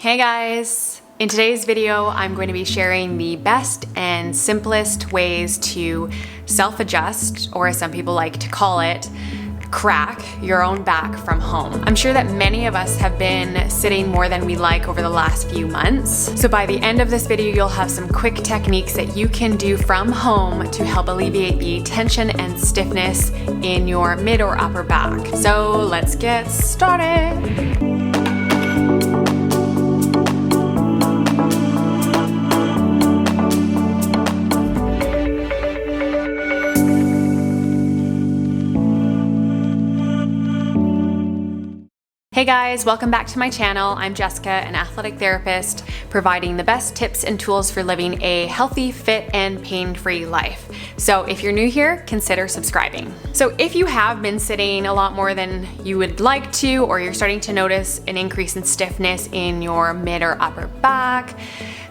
Hey guys! In today's video, I'm going to be sharing the best and simplest ways to self-adjust, or as some people like to call it, crack your own back from home. I'm sure that many of us have been sitting more than we like over the last few months. So by the end of this video, you'll have some quick techniques that you can do from home to help alleviate the tension and stiffness in your mid or upper back. So let's get started. Hey guys, welcome back to my channel. I'm Jessica, an athletic therapist, providing the best tips and tools for living a healthy, fit, and pain-free life. So if you're new here, consider subscribing. So if you have been sitting a lot more than you would like to, or you're starting to notice an increase in stiffness in your mid or upper back,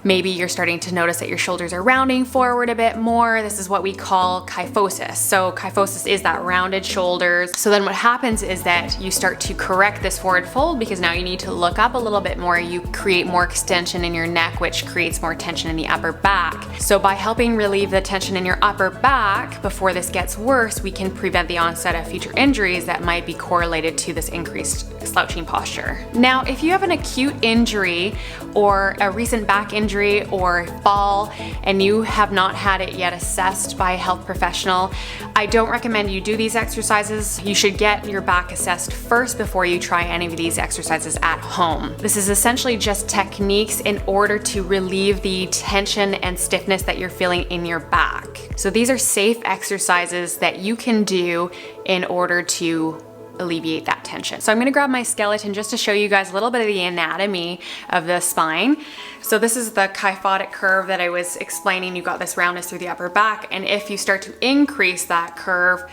maybe you're starting to notice that your shoulders are rounding forward a bit more. This is what we call kyphosis. So kyphosis is that rounded shoulders. So then what happens is that you start to correct this forward fold because now you need to look up a little bit more. You create more extension in your neck, which creates more tension in the upper back. So by helping relieve the tension in your upper back before this gets worse, we can prevent the onset of future injuries that might be correlated to this increased slouching posture. Now, if you have an acute injury or a recent back injury or fall and you have not had it yet assessed by a health professional, I don't recommend you do these exercises. You should get your back assessed first before you try any of these exercises at home. This is essentially just techniques in order to relieve the tension and stiffness that you're feeling in your back. So these are safe exercises that you can do in order to alleviate that tension. So I'm gonna grab my skeleton just to show you guys a little bit of the anatomy of the spine. So this is the kyphotic curve that I was explaining. You got this roundness through the upper back, and if you start to increase that curve,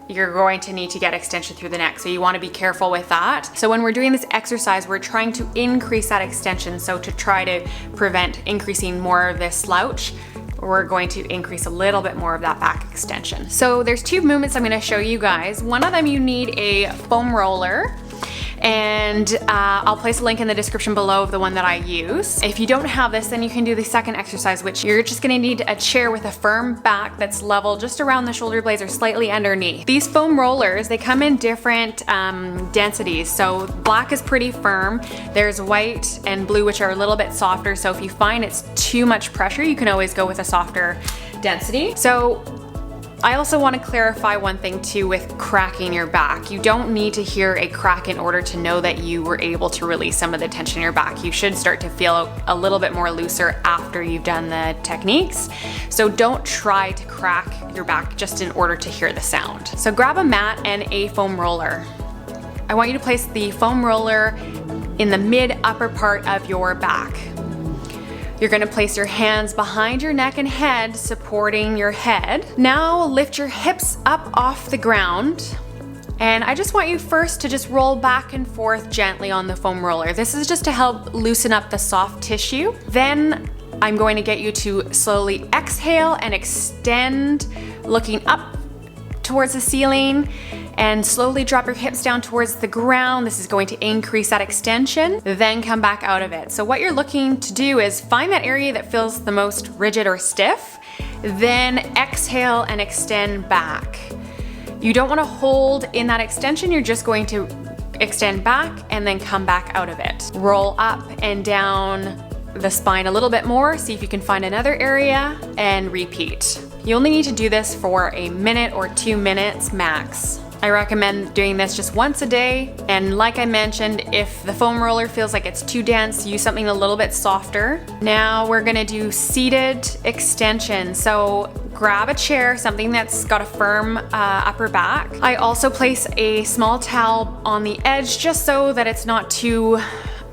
you're going to need to get extension through the neck. So you wanna be careful with that. So when we're doing this exercise, we're trying to increase that extension. So to try to prevent increasing more of this slouch, we're going to increase a little bit more of that back extension. So there's two movements I'm gonna show you guys. One of them, you need a foam roller, and I'll place a link in the description below of the one that I use. If you don't have this, then you can do the second exercise, which you're just gonna need a chair with a firm back that's level just around the shoulder blades or slightly underneath. These foam rollers, they come in different densities. So black is pretty firm. There's white and blue, which are a little bit softer. So if you find it's too much pressure, you can always go with a softer density. So I also want to clarify one thing too with cracking your back. You don't need to hear a crack in order to know that you were able to release some of the tension in your back. You should start to feel a little bit more looser after you've done the techniques. So don't try to crack your back just in order to hear the sound. So grab a mat and a foam roller. I want you to place the foam roller in the mid upper part of your back. You're gonna place your hands behind your neck and head, supporting your head. Now lift your hips up off the ground. And I just want you first to just roll back and forth gently on the foam roller. This is just to help loosen up the soft tissue. Then I'm going to get you to slowly exhale and extend, looking up towards the ceiling, and slowly drop your hips down towards the ground. This is going to increase that extension, then come back out of it. So what you're looking to do is find that area that feels the most rigid or stiff, then exhale and extend back. You don't want to hold in that extension, you're just going to extend back and then come back out of it. Roll up and down the spine a little bit more, see if you can find another area, and repeat. You only need to do this for a minute or 2 minutes max. I recommend doing this just once a day, and like I mentioned, if the foam roller feels like it's too dense, use something a little bit softer. Now we're gonna do seated extension. So grab a chair, something that's got a firm upper back. I also place a small towel on the edge just so that it's not too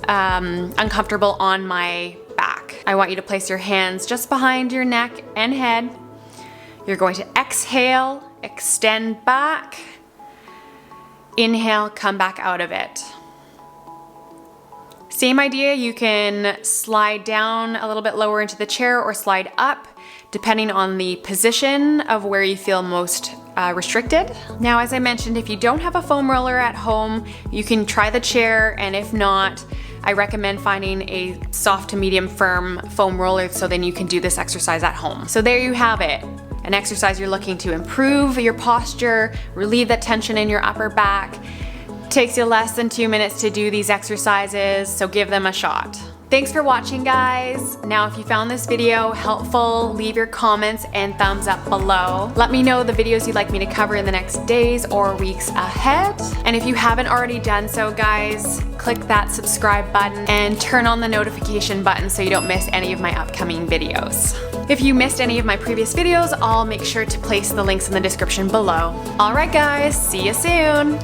uncomfortable on my back. I want you to place your hands just behind your neck and head. You're going to exhale, extend back. Inhale, come back out of it. Same idea, you can slide down a little bit lower into the chair or slide up, depending on the position of where you feel most restricted. Now, as I mentioned, if you don't have a foam roller at home, you can try the chair, and if not, I recommend finding a soft to medium firm foam roller so then you can do this exercise at home. So there you have it. An exercise you're looking to improve your posture, relieve that tension in your upper back. Takes you less than 2 minutes to do these exercises, so give them a shot. Thanks for watching, guys. Now, if you found this video helpful, leave your comments and thumbs up below. Let me know the videos you'd like me to cover in the next days or weeks ahead. And if you haven't already done so, guys, click that subscribe button and turn on the notification button so you don't miss any of my upcoming videos. If you missed any of my previous videos, I'll make sure to place the links in the description below. All right, guys, see you soon.